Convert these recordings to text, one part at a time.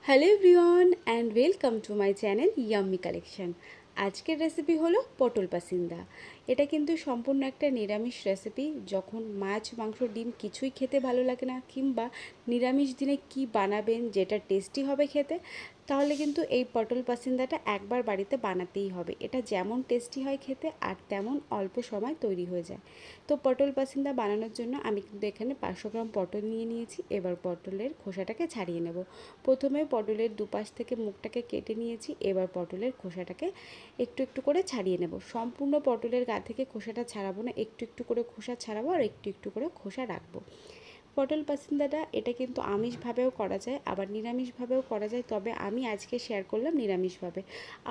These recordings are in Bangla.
Hello everyone and welcome to my channel yummy collection. আজকের রেসিপি হলো পটল পাসিন্দা। এটা কিন্তু সম্পূর্ণ একটা নিরামিষ রেসিপি। যখন মাছ মাংস ডিম কিছুই খেতে ভালো লাগে না, কিংবা নিরামিষ দিনে কি বানাবেন যেটা টেস্টি হবে খেতে, তাহলে কিন্তু এই পটল পাসিন্দাটা একবার বাড়িতে বানাতেই হবে। এটা যেমন টেস্টি হয় খেতে আর তেমন অল্প সময় তৈরি হয়ে যায়। তো পটল পাসিন্দা বানানোর জন্য আমি কিন্তু এখানে 500 গ্রাম পটল নিয়ে নিয়েছি। এবার পটলের খোসাটাকে ছাড়িয়ে নেব। প্রথমে পটলের দুপাশ থেকে মুখটাকে কেটে নিয়েছি। এবার পটলের খোসাটাকে একটু একটু করে ছাড়িয়ে নেব। সম্পূর্ণ পটলের গা থেকে খোসাটা ছাড়াবো না, একটু একটু করে খোসা ছাড়াবো আর একটু একটু করে খোসা রাখবো। পটল পাসিন্দাটা এটা কিন্তু আমিষভাবেও করা যায়, আবার নিরামিষভাবেও করা যায়, তবে আমি আজকে শেয়ার করলাম নিরামিষভাবে।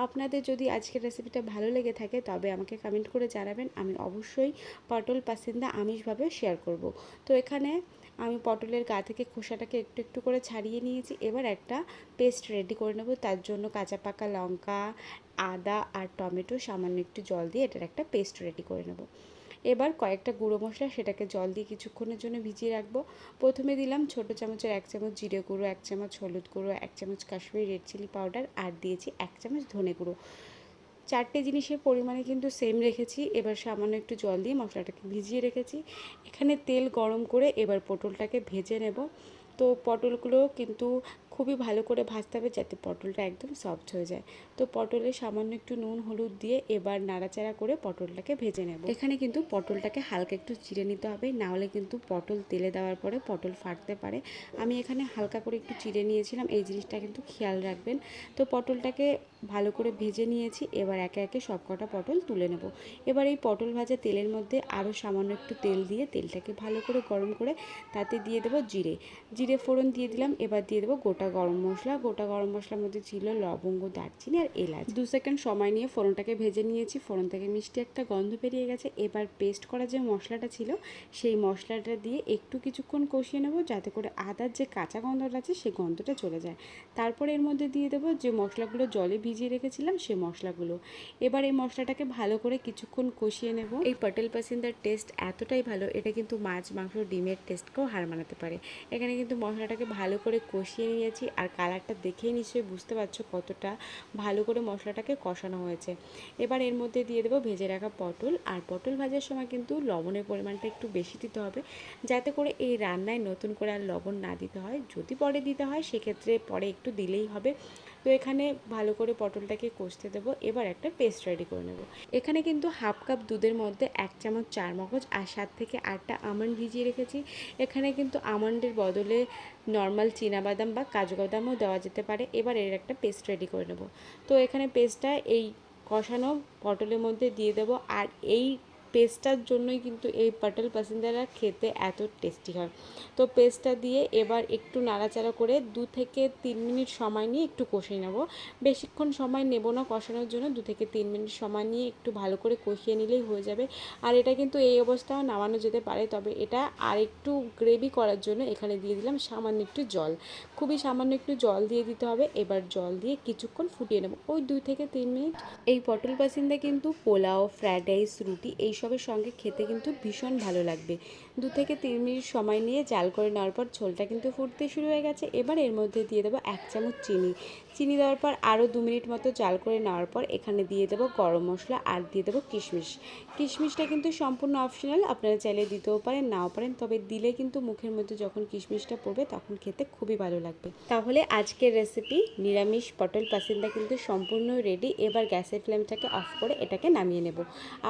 আপনাদের যদি আজকের রেসিপিটা ভালো লেগে থাকে তবে আমাকে কমেন্ট করে জানাবেন, আমি অবশ্যই পটল পাসিন্দা আমিষভাবেও শেয়ার করব। তো এখানে আমি পটলের গা থেকে খোসাটাকে একটু একটু করে ছাড়িয়ে নিয়েছি। এবার একটা পেস্ট রেডি করে নেব। তার জন্য কাঁচা পাকা লঙ্কা, আদা আর টমেটো সামান্য একটু জল দিয়ে এটার একটা পেস্ট রেডি করে নেব। এবার কয়েকটা গুঁড়ো মশলা, সেটাকে জল দিয়ে কিছুক্ষণের জন্য ভিজিয়ে রাখবো। প্রথমে দিলাম ছোটো চামচের 1 চামচ জিরে গুঁড়ো, 1 চামচ হলুদ গুঁড়ো, 1 চামচ কাশ্মীরি রেড চিলি পাউডার আর দিয়েছি 1 চামচ ধনে গুঁড়ো। চারটে জিনিসের পরিমাণে কিন্তু সেম রেখেছি। এবার সামান্য একটু জল দিয়ে মশলাটাকে ভিজিয়ে রেখেছি। এখানে তেল গরম করে এবার পটলটাকে ভেজে নেব। তো পটলগুলো কিন্তু খুবই ভালো করে ভাজতে হবে যাতে পটলটা একদম সফট হয়ে যায়। তো পটলে সামান্য একটু নুন হলুদ দিয়ে এবার নাড়াচাড়া করে পটলটাকে ভেজে নেব। এখানে কিন্তু পটলটাকে হালকা একটু চিড়ে নিতে হবে, নাহলে কিন্তু পটল তেলে দেওয়ার পরে পটল ফাটতে পারে। আমি এখানে হালকা করে একটু চিড়ে নিয়েছিলাম, এই জিনিসটা কিন্তু খেয়াল রাখবেন। তো পটলটাকে ভালো করে ভেজে নিয়েছি। এবার একে একে সব কটা পটল তুলে নেব। এবার এই পটল ভাজা তেলের মধ্যে আরও সামান্য একটু তেল দিয়ে তেলটাকে ভালো করে গরম করে তাতে দিয়ে দেবো জিরে ফোড়ন দিয়ে দিলাম। এবার দিয়ে দেবো গোটা গরম মশলা। গোটা গরম মশলার মধ্যে ছিল লবঙ্গ, দারচিনি আর এলাচ। 2 সেকেন্ড সময় নিয়ে ফোড়নটাকে ভেজে নিয়েছি। ফোড়ন থেকে মিষ্টি একটা গন্ধ বেরিয়ে গেছে। এবার পেস্ট করা যে মশলাটা ছিল সেই মশলাটা দিয়ে একটু কিছুক্ষণ কষিয়ে নেব, যাতে করে আদার যে কাঁচা গন্ধটা আছে সেই গন্ধটা চলে যায়। তারপরে এর মধ্যে দিয়ে দেবো যে মশলাগুলো জলে ভিজিয়ে রেখেছিলাম সেই মশলাগুলো। এবার এই মশলাটাকে ভালো করে কিছুক্ষণ কষিয়ে নেব। এই পটল পাসিন্দার টেস্ট এতটাই ভালো, এটা কিন্তু মাছ মাংস ডিমের টেস্টকেও হার মানাতে পারে। এখানে কিন্তু মশলাটাকে ভালো করে কষিয়ে নিয়েছি, আর কালারটা দেখেই নিশ্চয়ই বুঝতে পারছো কতটা ভালো করে মশলাটাকে কষানো হয়েছে। এবার এর মধ্যে দিয়ে দেবো ভেজে রাখা পটল। আর পটল ভাজার সময় কিন্তু লবণের পরিমাণটা একটু বেশি দিতে হবে, যাতে করে এই রান্নায় নতুন করে আর লবণ না দিতে হয়। যদি পরে দিতে হয় সেক্ষেত্রে পরে একটু দিলেই হবে। তো এখানে ভালো করে পটলটাকে কষতে দেবো। এবার একটা পেস্ট রেডি করে নেব। এখানে কিন্তু হাফ কাপ দুধের মধ্যে 1 চামচ চারমগজ আর 7 থেকে 8টা আমন্ড ভিজিয়ে রেখেছি। এখানে কিন্তু আমন্ডের বদলে নর্মাল চীনাবাদাম বা কাজু বাদামও দেওয়া যেতে পারে। এবার এর একটা পেস্ট রেডি করে নেব। তো এখানে পেস্টটা এই কষানো পটলের মধ্যে দিয়ে দেবো। আর এই পেস্টটার জন্যই কিন্তু এই পটল পাসিন্দারা খেতে এত টেস্টি হয়। তো পেস্টটা দিয়ে এবার একটু নাড়াচাড়া করে 2 থেকে 3 মিনিট সময় নিয়ে একটু কষিয়ে নেব। বেশিক্ষণ সময় নেব না কষানোর জন্য, 2 থেকে 3 মিনিট সময় নিয়ে একটু ভালো করে কষিয়ে নিলেই হয়ে যাবে। আর এটা কিন্তু এই অবস্থাও নামানো যেতে পারে, তবে এটা আর একটু গ্রেভি করার জন্য এখানে দিয়ে দিলাম সামান্য একটু জল। খুবই সামান্য একটু জল দিয়ে দিতে হবে। এবার জল দিয়ে কিছুক্ষণ ফুটিয়ে নেব, ওই 2 থেকে 3 মিনিট। এই পটল পাসিন্দা কিন্তু পোলাও, ফ্রায়েড রাইস, রুটি এইসবের সঙ্গে খেতে কিন্তু ভীষণ ভালো লাগবে। 2 থেকে 3 মিনিট সময় নিয়ে জাল করে নেওয়ার পর ঝোলটা কিন্তু ফুটতে শুরু হয়ে গেছে। এবার এর মধ্যে দিয়ে দেবো 1 চামচ চিনি দেওয়ার পর আরও 2 মিনিট মতো জাল করে নেওয়ার পর এখানে দিয়ে দেবো গরম মশলা আর দিয়ে দেবো কিশমিশটা কিন্তু সম্পূর্ণ অপশনাল, আপনারা চাইলে দিতেও পারেন নাও পারেন, তবে দিলে কিন্তু মুখের মধ্যে যখন কিশমিশটা পড়বে তখন খেতে খুবই ভালো লাগবে। তাহলে আজকের রেসিপি নিরামিষ পটল পাসিন্দা কিন্তু সম্পূর্ণ রেডি। এবার গ্যাসের ফ্লেমটাকে অফ করে এটাকে নামিয়ে নেব।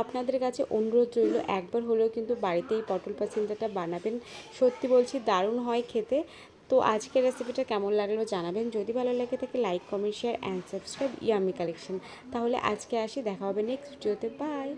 আপনাদের কাছে অনুরোধ রইল, একবার হলেও কিন্তু বাড়িতেই পটল পাসিন্দাটা বানাবেন। সত্যি বলছি দারুণ হয় খেতে। তো আজকের রেসিপিটা কেমন লাগলো জানাবেন। যদি ভালো লাগে থাকে like comment share and subscribe yummy collection. তাহলে আজকে আসি, দেখা হবে নেক্সট ভিডিওতে। বাই।